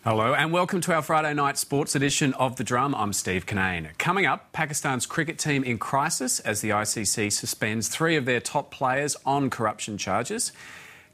Hello and welcome to our Friday night sports edition of The Drum. I'm Steve Cannane. Coming up, Pakistan's cricket team in crisis as the ICC suspends 3 of their top players on corruption charges.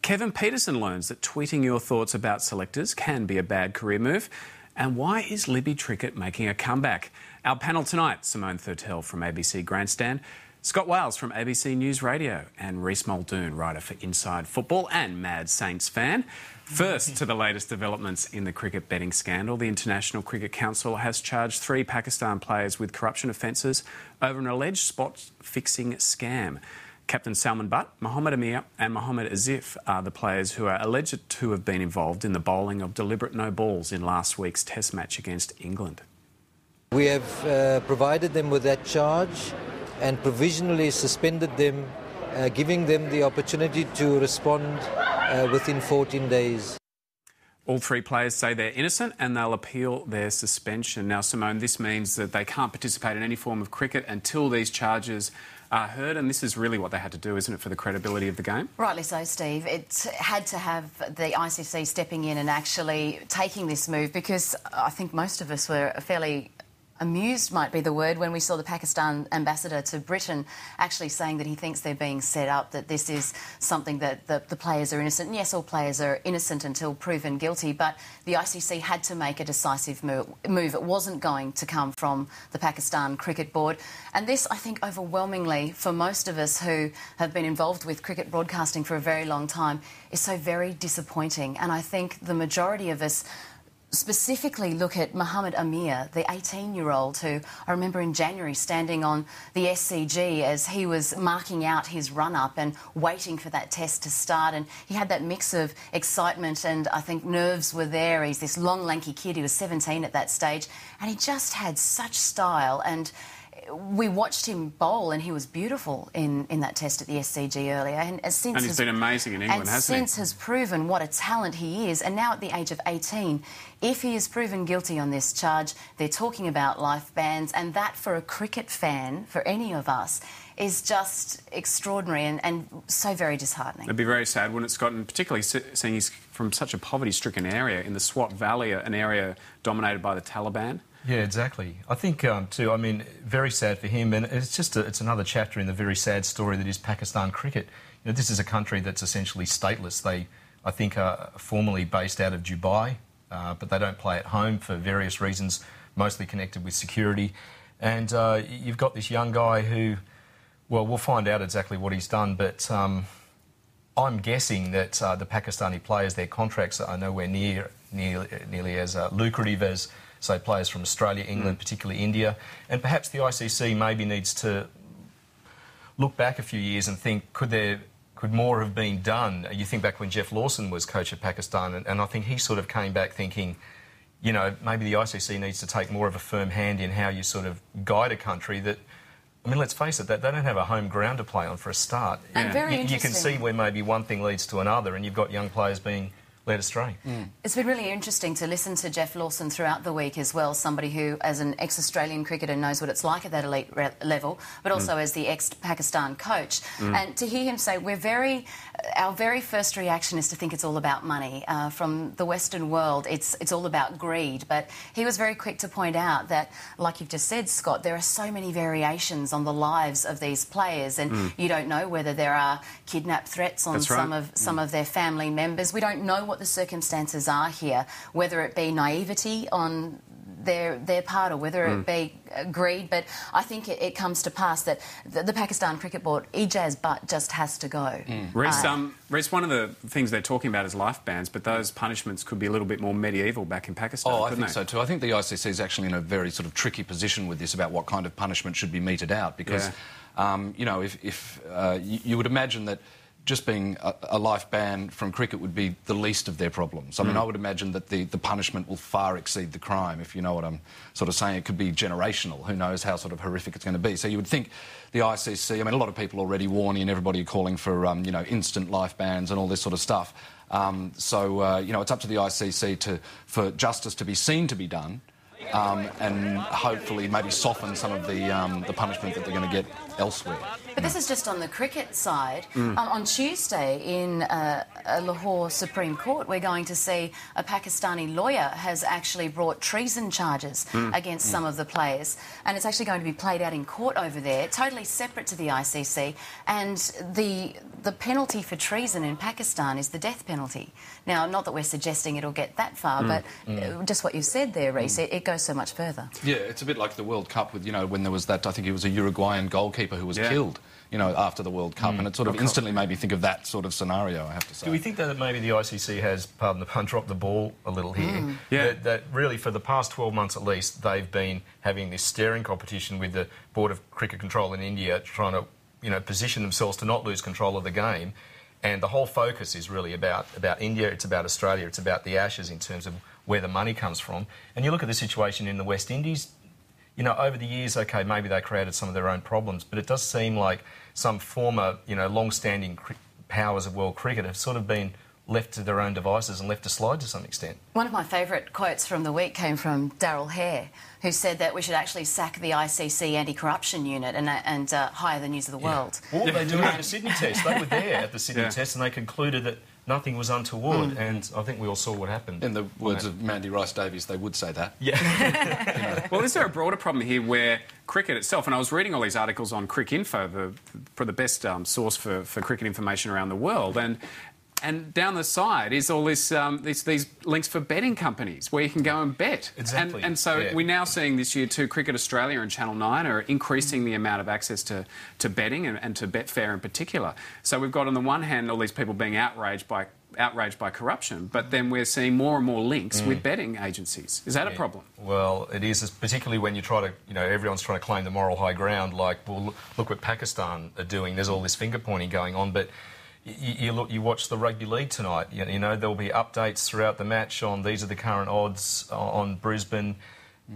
Kevin Peterson learns that tweeting your thoughts about selectors can be a bad career move. And why is Libby cricket making a comeback? Our panel tonight, Simone Thurtell from ABC Grandstand, Scott Wales from ABC NewsRadio and Rhys Muldoon, writer for Inside Football and Mad Saints fan. First to the latest developments in the cricket betting scandal. The International Cricket Council has charged 3 Pakistan players with corruption offences over an alleged spot-fixing scam. Captain Salman Butt, Mohammad Amir and Mohammad Azif are the players who are alleged to have been involved in the bowling of deliberate no balls in last week's Test match against England. We have provided them with that charge and provisionally suspended them, giving them the opportunity to respond within 14 days. All 3 players say they're innocent and they'll appeal their suspension. Now, Simone, this means that they can't participate in any form of cricket until these charges are heard, and this is really what they had to do, isn't it, for the credibility of the game? Rightly so, Steve. It had to have the ICC stepping in and actually taking this move, because I think most of us were fairly amused, might be the word, when we saw the Pakistan ambassador to Britain actually saying that he thinks they're being set up, that this is something that the players are innocent. And yes, all players are innocent until proven guilty, but the ICC had to make a decisive move. It wasn't going to come from the Pakistan Cricket Board. And this, I think, overwhelmingly, for most of us who have been involved with cricket broadcasting for a very long time, is so very disappointing. And I think the majority of us specifically look at Mohammad Amir, the 18-year-old who I remember in January standing on the SCG as he was marking out his run-up and waiting for that test to start, and he had that mix of excitement and I think nerves were there. He's this long, lanky kid. He was 17 at that stage, and he just had such style, and we watched him bowl and he was beautiful in that test at the SCG earlier. And he's been amazing in England, hasn't he? And since has proven what a talent he is. And now at the age of 18, if he is proven guilty on this charge, they're talking about life bans. And that, for a cricket fan, for any of us, is just extraordinary and so very disheartening. It'd be very sad, wouldn't it, Scott? And particularly seeing he's from such a poverty-stricken area in the Swat Valley, an area dominated by the Taliban. Yeah, exactly. I think, too, I mean, very sad for him, and it's just it's another chapter in the very sad story that is Pakistan cricket. You know, this is a country that's essentially stateless. They, I think, are formally based out of Dubai, but they don't play at home for various reasons, mostly connected with security. And you've got this young guy who, well, we'll find out exactly what he's done, but I'm guessing that the Pakistani players, their contracts are nowhere nearly as lucrative as, say, players from Australia, England, particularly India. And perhaps the ICC maybe needs to look back a few years and think, could more have been done? You think back when Jeff Lawson was coach of Pakistan, and I think he sort of came back thinking, you know, maybe the ICC needs to take more of a firm hand in how you sort of guide a country that, I mean, let's face it, that they don't have a home ground to play on for a start. And very interesting. You can see where maybe one thing leads to another, and you've got young players being led astray. It's been really interesting to listen to Jeff Lawson throughout the week as well, somebody who, as an ex-Australian cricketer, knows what it's like at that elite level, but also as the ex-Pakistan coach. And to hear him say, our very first reaction is to think it's all about money. From the Western world, it's all about greed. But he was very quick to point out that, like you've just said, Scott, there are so many variations on the lives of these players, and you don't know whether there are kidnap threats on some of their family members. We don't know what the circumstances are here, whether it be naivety on their part or whether it be greed. But I think it comes to pass that the Pakistan Cricket Board, Ijaz Butt, just has to go. Rhys, one of the things they're talking about is life bans, but those punishments could be a little bit more medieval back in Pakistan, I think so too. I think the ICC is actually in a very sort of tricky position with this about what kind of punishment should be meted out, because, you know, if you would imagine that just being a life ban from cricket would be the least of their problems. I mean, I would imagine that the punishment will far exceed the crime, if you know what I'm sort of saying. It could be generational. Who knows how sort of horrific it's going to be. So you would think the ICC, I mean, a lot of people already warning and everybody calling for, you know, instant life bans and all this sort of stuff. You know, it's up to the ICC for justice to be seen to be done, and hopefully maybe soften some of the punishment that they're going to get elsewhere. But this is just on the cricket side. On Tuesday in Lahore Supreme Court, we're going to see a Pakistani lawyer has actually brought treason charges against some of the players, and it's actually going to be played out in court over there, totally separate to the ICC. And the penalty for treason in Pakistan is the death penalty. Now, not that we're suggesting it'll get that far, but just what you said there, Rhys, it goes so much further. Yeah, it's a bit like the World Cup with, when there was that, I think it was a Uruguayan goalkeeper who was killed, after the World Cup, and it sort of instantly made me think of that sort of scenario, I have to say. Do we think that maybe the ICC has, pardon the pun, dropped the ball a little here? That really, for the past 12 months at least, they've been having this staring competition with the Board of Cricket Control in India, trying to, position themselves to not lose control of the game. And the whole focus is really about India, it's about Australia, it's about the Ashes in terms of where the money comes from. And you look at the situation in the West Indies, over the years, OK, maybe they created some of their own problems, but it does seem like some former, long-standing powers of world cricket have sort of been left to their own devices and left to slide to some extent. One of my favourite quotes from the week came from Daryl Hare, who said that we should actually sack the ICC anti-corruption unit and hire the News of the World. Well, they do it at the Sydney Test. They were there at the Sydney Test and they concluded that nothing was untoward, and I think we all saw what happened. In the words of Mandy Rice-Davies, they would say that. Yeah. Well, is there a broader problem here where cricket itself, and I was reading all these articles on Cricinfo, for the best source for cricket information around the world, and down the side is all this these links for betting companies where you can go and bet. Exactly. And so we're now seeing this year too, Cricket Australia and Channel 9 are increasing the amount of access to betting and to Betfair in particular. So we've got on the one hand all these people being outraged by corruption, but then we're seeing more and more links with betting agencies. Is that a problem? Well, it is, particularly when you try to, everyone's trying to claim the moral high ground, like, well, look what Pakistan are doing. There's all this finger-pointing going on, but you watch the rugby league tonight. There'll be updates throughout the match on these are the current odds on Brisbane.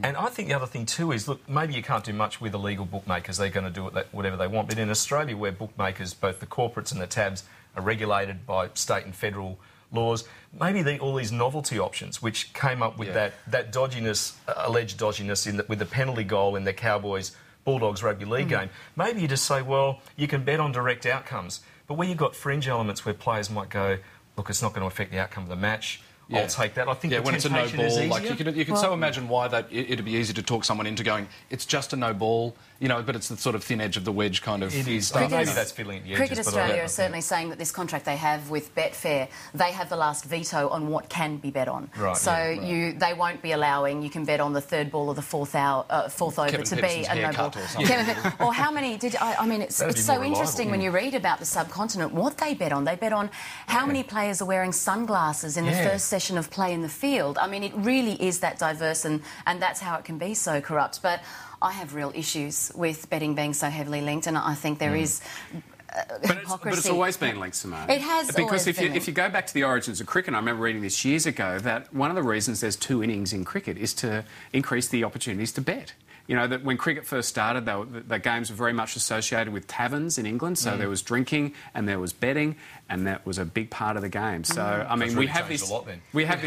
And I think the other thing too is, look, maybe you can't do much with illegal bookmakers. They're going to do whatever they want. But in Australia, where bookmakers, both the corporates and the tabs, are regulated by state and federal laws, maybe all these novelty options, which came up with that dodginess, alleged dodginess with the penalty goal in the Cowboys Bulldogs rugby league game, maybe you just say, well, you can bet on direct outcomes. But where you've got fringe elements where players might go, look, it's not going to affect the outcome of the match, I'll take that. I think when it's a no ball, like you can so imagine why it'd be easy to talk someone into going, it's just a no ball, but it's the sort of thin edge of the wedge kind of stuff. Maybe that's filling the edges. Cricket Australia is certainly saying that this contract they have with Betfair, they have the last veto on what can be bet on. Right, so they won't be allowing you can bet on the third ball or the fourth over Kevin to Peterson's be a no ball. or something. Or how many it's so interesting when you read about the subcontinent what they bet on. They bet on how many players are wearing sunglasses in the first session of play in the field. I mean, it really is that diverse, and that's how it can be so corrupt. But I have real issues with betting being so heavily linked, and I think there is hypocrisy. But it's always been linked, Simone. It has because always been if you go back to the origins of cricket, I remember reading this years ago, that one of the reasons there's two innings in cricket is to increase the opportunities to bet. That when cricket first started, the games were very much associated with taverns in England, so there was drinking and there was betting, and that was a big part of the game. So, I mean, really we have this... a lot then. We have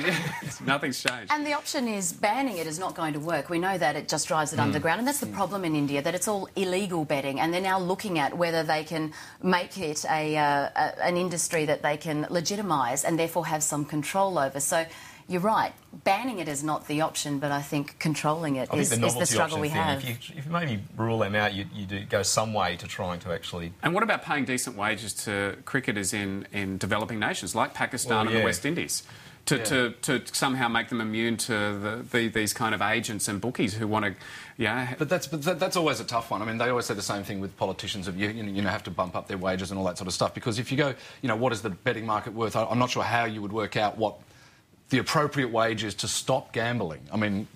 nothing's changed. And the option is banning it is not going to work. We know that it just drives it underground, and that's the problem in India, that it's all illegal betting, and they're now looking at whether they can make it an industry that they can legitimise and therefore have some control over. So you're right, banning it is not the option, but I think controlling it is the struggle we have. If you maybe rule them out, you do go some way to trying to actually... And what about paying decent wages to cricketers in developing nations like Pakistan and the West Indies? To somehow make them immune to these kind of agents and bookies who want to, But that's always a tough one. I mean, they always say the same thing with politicians of you have to bump up their wages and all that sort of stuff, because if you go, what is the betting market worth? I'm not sure how you would work out what the appropriate wage is to stop gambling. I mean,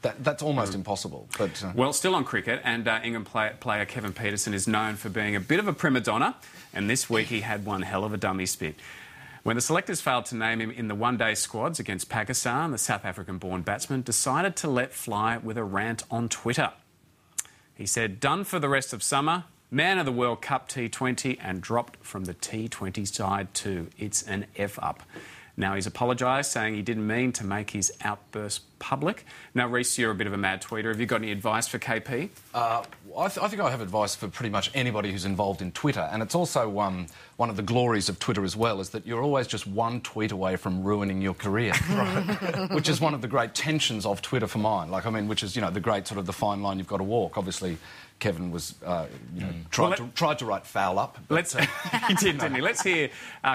that's almost impossible. But well, still on cricket, and England player Kevin Peterson is known for being a bit of a prima donna, and this week he had one hell of a dummy spit. When the selectors failed to name him in the one-day squads against Pakistan, the South African-born batsman decided to let fly with a rant on Twitter. He said, "Done for the rest of summer, man of the World Cup T20, and dropped from the T20 side too. It's an F-up." Now he's apologised, saying he didn't mean to make his outburst public. Now, Rhys, you're a bit of a mad tweeter. Have you got any advice for KP? I think I have advice for pretty much anybody who's involved in Twitter, and it's also one of the glories of Twitter as well, is that you're always just one tweet away from ruining your career, which is one of the great tensions of Twitter for mine. Like, I mean, which is, you know, the great sort of the fine line you've got to walk. Obviously, Kevin was, tried to write foul up. But, he did, didn't he? Let's hear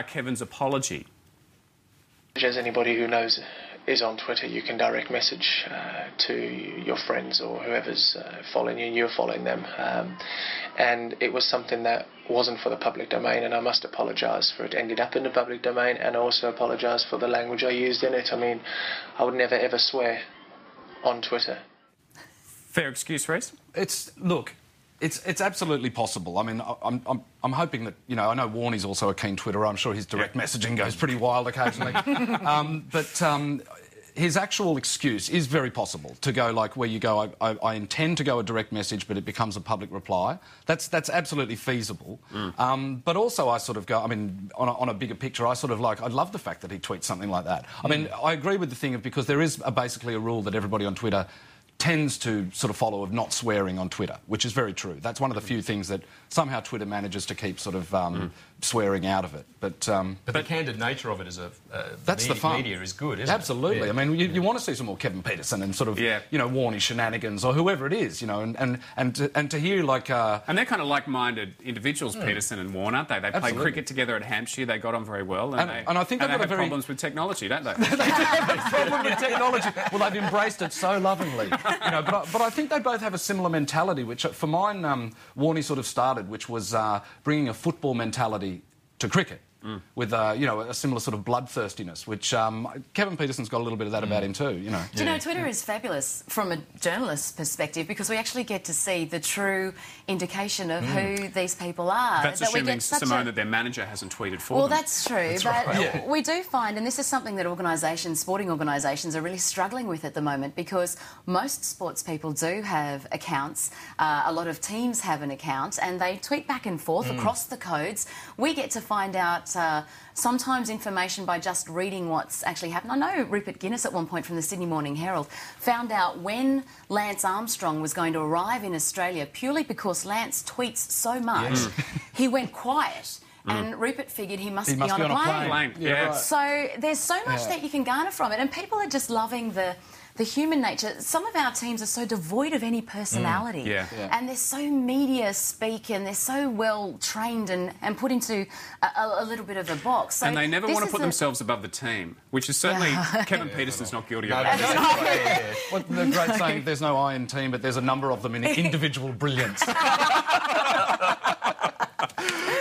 Kevin's apology. As anybody who knows is on Twitter, you can direct message to your friends or whoever's following you, and you're following them. And it was something that wasn't for the public domain, and I must apologise for it ended up in the public domain, and I also apologise for the language I used in it. I mean, I would never ever swear on Twitter. Fair excuse, Rhys? It's absolutely possible. I mean, I'm hoping that, you know, I know Warnie's also a keen Twitterer. I'm sure his direct messaging goes pretty wild occasionally. But his actual excuse is very possible, to go like where you go, I intend to go a direct message, but it becomes a public reply. That's absolutely feasible. But also I sort of go, I mean, on a bigger picture, I sort of like, I love the fact that he tweets something like that. I mean, I agree with the thing of, because there is basically a rule that everybody on Twitter tends to sort of follow, of not swearing on Twitter, which is very true. That's one of the few things that somehow Twitter manages to keep sort of swearing out of it. But the candid nature of it as that's the fun. Media is good, isn't Absolutely. it? I mean, you want to see some more Kevin Peterson and sort of, you know, Warnie shenanigans or whoever it is, you know, and to hear like... And they're kind of like-minded individuals, Peterson and Warne, aren't they? They played cricket together at Hampshire. They got on very well. And I think they've got problems with technology, don't they? They do have a problem with technology. Well, they've embraced it so lovingly. You know, but I think they both have a similar mentality, which for mine, Warnie sort of started, which was bringing a football mentality to cricket. With, you know, a similar sort of bloodthirstiness, which Kevin Peterson's got a little bit of that about him too, you know. Do you know, Twitter is fabulous from a journalist's perspective, because we actually get to see the true indication of who these people are. That's assuming, Simone, that their manager hasn't tweeted for them. Well, that's true, we do find, and this is something that organisations, sporting organisations, are really struggling with at the moment, because most sports people do have accounts. A lot of teams have an account, and they tweet back and forth across the codes. We get to find out sometimes information by just reading what's actually happened. I know Rupert Guinness at one point from the Sydney Morning Herald found out when Lance Armstrong was going to arrive in Australia, purely because Lance tweets so much. He went quiet. And Rupert figured he must be on a plane. Yeah. Right. So there's so much that you can garner from it, and people are just loving the human nature. Some of our teams are so devoid of any personality, and they're so media speak, and they're so well trained and put into a little bit of a box. So and they never want to put themselves above the team, which is certainly Kevin Peterson's not guilty of that. Well, the great saying, there's no I in team, but there's a number of them in individual brilliance.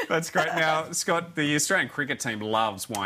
That's great. Now, Scott, the Australian cricket team loves wine.